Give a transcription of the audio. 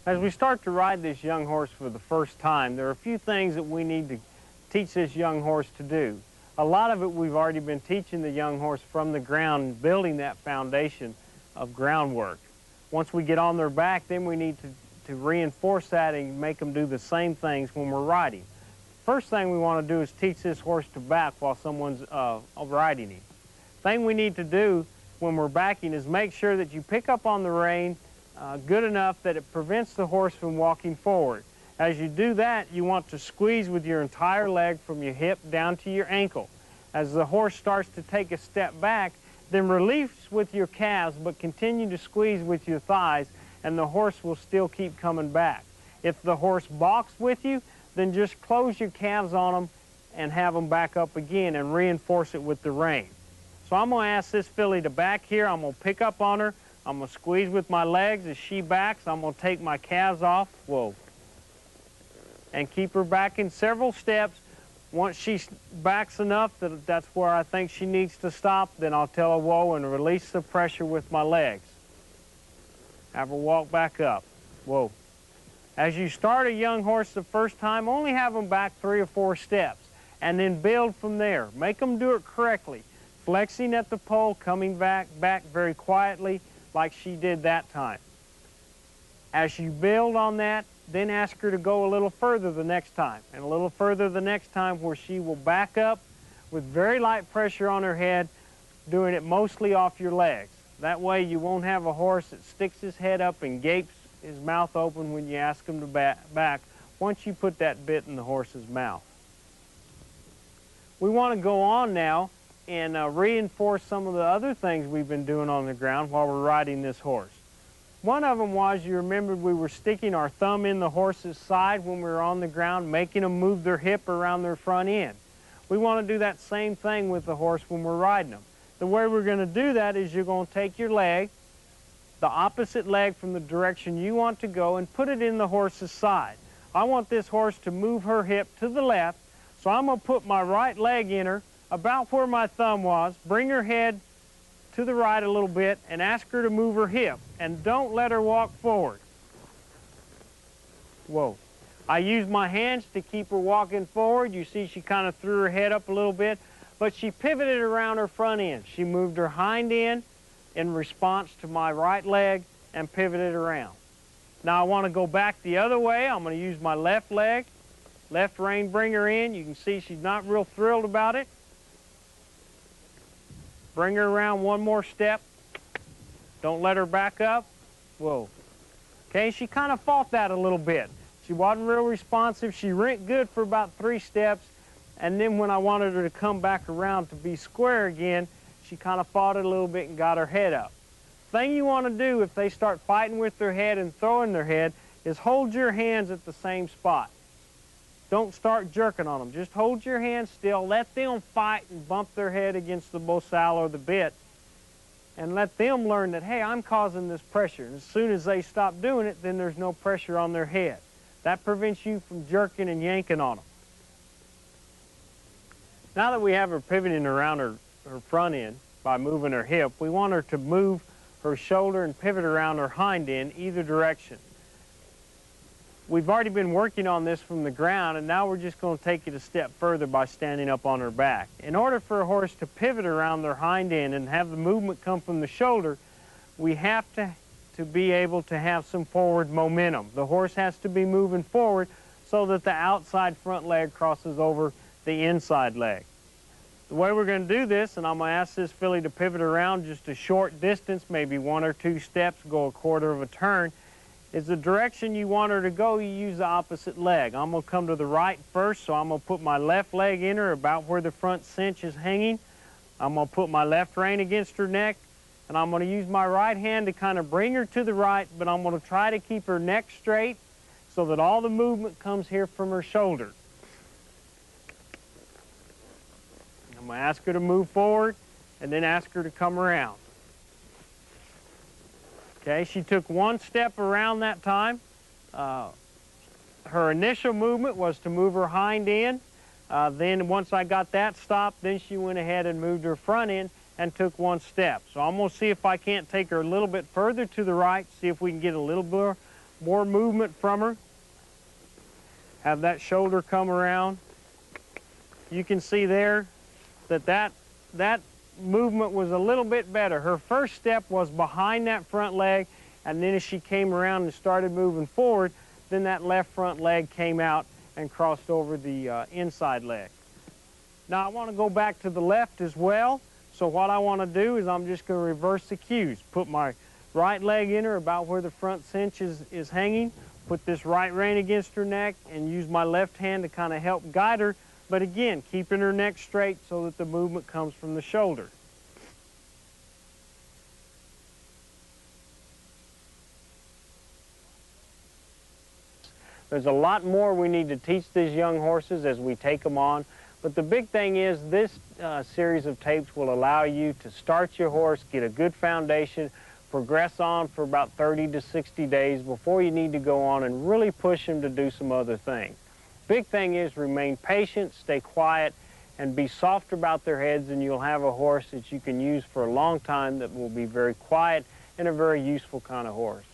As we start to ride this young horse for the first time, there are a few things that we need to teach this young horse to do. A lot of it we've already been teaching the young horse from the ground, building that foundation of groundwork. Once we get on their back, then we need to reinforce that and make them do the same things when we're riding. First thing we want to do is teach this horse to back while someone's riding him. Thing we need to do when we're backing is make sure that you pick up on the rein good enough that it prevents the horse from walking forward. As you do that, you want to squeeze with your entire leg from your hip down to your ankle. As the horse starts to take a step back, then release with your calves, but continue to squeeze with your thighs, and the horse will still keep coming back. If the horse balks with you, then just close your calves on them and have them back up again and reinforce it with the rein. So I'm going to ask this filly to back here. I'm going to pick up on her. I'm going to squeeze with my legs. As she backs, I'm going to take my calves off. Whoa. And keep her back in several steps. Once she backs enough that that's where I think she needs to stop, then I'll tell her whoa and release the pressure with my legs. Have her walk back up. Whoa. As you start a young horse the first time, only have them back 3 or 4 steps and then build from there. Make them do it correctly. Flexing at the pole, coming back very quietly like she did that time. As you build on that, then ask her to go a little further the next time, and a little further the next time, where she will back up with very light pressure on her head, doing it mostly off your legs. That way you won't have a horse that sticks his head up and gapes his mouth open when you ask him to back once you put that bit in the horse's mouth. We want to go on now and reinforce some of the other things we've been doing on the ground while we're riding this horse. One of them was, you remembered we were sticking our thumb in the horse's side when we were on the ground, making them move their hip around their front end. We want to do that same thing with the horse when we're riding them. The way we're going to do that is you're going to take your leg, the opposite leg from the direction you want to go, and put it in the horse's side. I want this horse to move her hip to the left, so I'm going to put my right leg in her about where my thumb was, bring her head to the right a little bit, and ask her to move her hip, and don't let her walk forward. Whoa. I use my hands to keep her walking forward. You see she kind of threw her head up a little bit, but she pivoted around her front end. She moved her hind end in response to my right leg and pivoted around. Now I want to go back the other way. I'm going to use my left leg, left rein, bring her in. You can see she's not real thrilled about it. Bring her around one more step. Don't let her back up. Whoa. Okay, she kind of fought that a little bit. She wasn't real responsive. She went good for about 3 steps, and then when I wanted her to come back around to be square again, she kind of fought it a little bit and got her head up. Thing you want to do if they start fighting with their head and throwing their head is hold your hands at the same spot. Don't start jerking on them. Just hold your hands still. Let them fight and bump their head against the bosal or the bit, and let them learn that, hey, I'm causing this pressure. And as soon as they stop doing it, then there's no pressure on their head. That prevents you from jerking and yanking on them. Now that we have her pivoting around her front end by moving her hip, we want her to move her shoulder and pivot around her hind end either direction. We've already been working on this from the ground, and now we're just going to take it a step further by standing up on her back. In order for a horse to pivot around their hind end and have the movement come from the shoulder, we have to be able to have some forward momentum. The horse has to be moving forward so that the outside front leg crosses over the inside leg. The way we're going to do this, and I'm going to ask this filly to pivot around just a short distance, maybe 1 or 2 steps, go a quarter of a turn, is the direction you want her to go, you use the opposite leg. I'm going to come to the right first, so I'm going to put my left leg in her about where the front cinch is hanging. I'm going to put my left rein against her neck, and I'm going to use my right hand to kind of bring her to the right, but I'm going to try to keep her neck straight so that all the movement comes here from her shoulder. I'm going to ask her to move forward and then ask her to come around. Okay, she took 1 step around that time. Her initial movement was to move her hind end. Then once I got that stopped, then she went ahead and moved her front end and took 1 step. So I'm going to see if I can't take her a little bit further to the right, see if we can get a little more movement from her. Have that shoulder come around. You can see there that movement was a little bit better. Her first step was behind that front leg, and then as she came around and started moving forward, then that left front leg came out and crossed over the inside leg. Now I want to go back to the left as well. So what I want to do is I'm just going to reverse the cues. Put my right leg in her about where the front cinch is hanging. Put this right rein against her neck and use my left hand to kind of help guide her. But again, keeping her neck straight so that the movement comes from the shoulder. There's a lot more we need to teach these young horses as we take them on. But the big thing is this series of tapes will allow you to start your horse, get a good foundation, progress on for about 30 to 60 days before you need to go on and really push him to do some other things. Big thing is remain patient, stay quiet, and be soft about their heads, and you'll have a horse that you can use for a long time that will be very quiet and a very useful kind of horse.